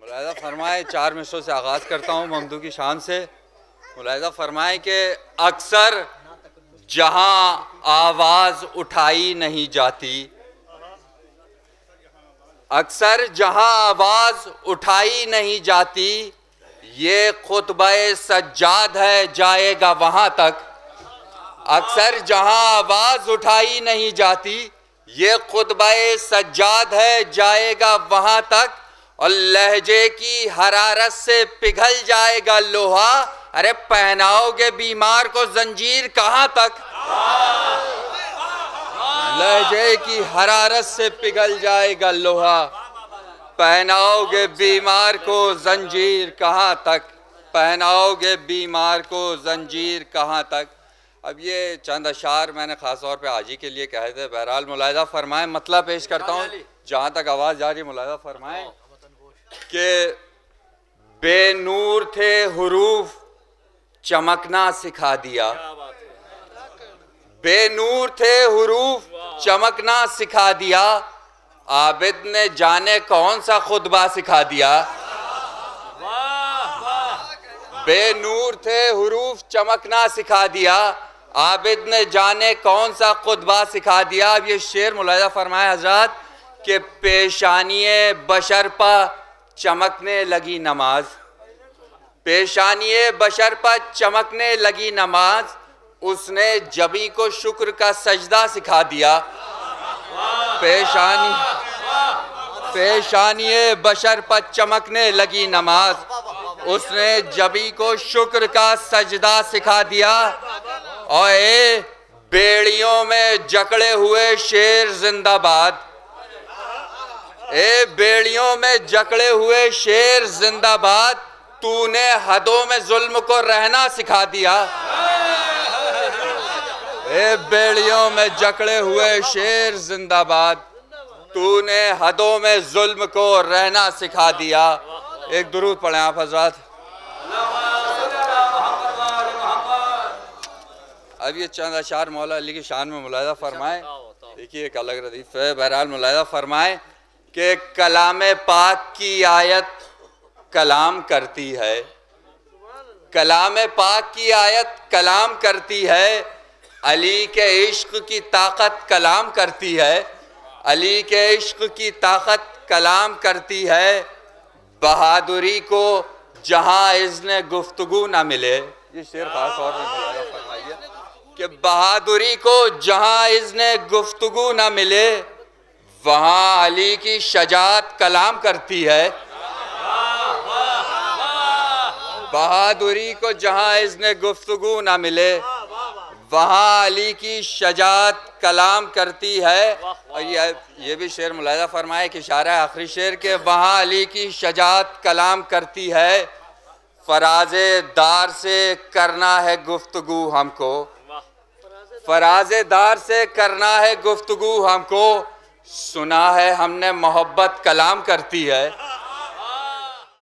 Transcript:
मुलाहिज़ा फरमाए, 4 मिसरों से आगाज़ करता हूँ ममदू की शान से। मुलाहिज़ा फरमाए कि अक्सर जहाँ आवाज़ उठाई नहीं जाती, अक्सर जहाँ आवाज़ उठाई नहीं जाती, ये खुतबे सज्जाद है जाएगा वहाँ तक। अक्सर जहाँ आवाज़ उठाई नहीं जाती, ये खुतबे सज्जाद है जाएगा वहाँ तक। और लहजे की हरारत से पिघल जाएगा लोहा, अरे पहनाओगे बीमार को जंजीर कहाँ तक। लहजे की हरारत से पिघल जाएगा लोहा, पहनाओगे बीमार को जंजीर कहाँ तक, पहनाओगे बीमार को जंजीर कहाँ तक। अब ये चंद अशार मैंने ख़ास तौर पे हाजी के लिए कहे थे। बहरहाल मुलाहिज़ा फरमाएं, मतलब पेश करता हूँ जहाँ तक आवाज़ जा रही। मुलाहिज़ा फरमाएं कि बेनूर थे हुरूफ चमकना सिखा दिया, बेनूर थे हुरूफ चमकना सिखा दिया, आबिद ने जाने कौन सा खुतबा सिखा दिया। बेनूर थे हुरूफ चमकना सिखा दिया, आबिद ने जाने कौन सा खुतबा सिखा दिया। अब ये शेर मुलाहिज़ा फरमाए हज़रात कि पेशानिए बशर पर चमकने लगी नमाज, पेशानिए बशर पर चमकने लगी नमाज, उसने जबी को शुक्र का सजदा सिखा दिया। पेशानिए बशर पर चमकने लगी नमाज, उसने जबी को शुक्र का सजदा सिखा दिया। और ए बेड़ियों में जकड़े हुए शेर जिंदाबाद, ए बेड़ियों में जकड़े हुए शेर जिंदाबाद, तूने हदों में जुल्म को रहना सिखा दिया। ए बेड़ियों में जकड़े हुए शेर जिंदाबाद, तूने हदों में जुल्म को रहना सिखा दिया। एक दुरूद पढ़ें आप हज़रात। अब ये चंद अशार मौला अली की शान में मुलाहिज़ा फरमाए। देखिए एक अलग रदीफ है। बहरहाल मुलाहिज़ा फरमाए कि कलाम पाक की आयत कलाम करती है, कलाम पाक की आयत कलाम करती है, अली के इश्क की ताकत कलाम करती है, अली के इश्क की ताकत कलाम करती है। बहादुरी को जहाँ इज़्न गुफ्तगू ना मिले, ये शेर खास तौर पर मुलाहिज़ा फरमाइए कि बहादुरी को जहाँ इज़्न गुफ्तगू ना मिले, वहाँ अली की शजात कलाम करती है। बहादुरी को जहाँ इज़्न गुफ्तगू ना मिले, वहाँ अली की शजात कलाम करती है। और ये भी शेर मुलाहिज़ा फरमाए कि इशारा आखिरी शेर के वहाँ अली की शजात कलाम करती है। फराज़े दार से करना है गुफ्तगू हमको, फराज़े दार से करना है गुफ्तगू हमको, सुना है हमने मोहब्बत कलाम करती है।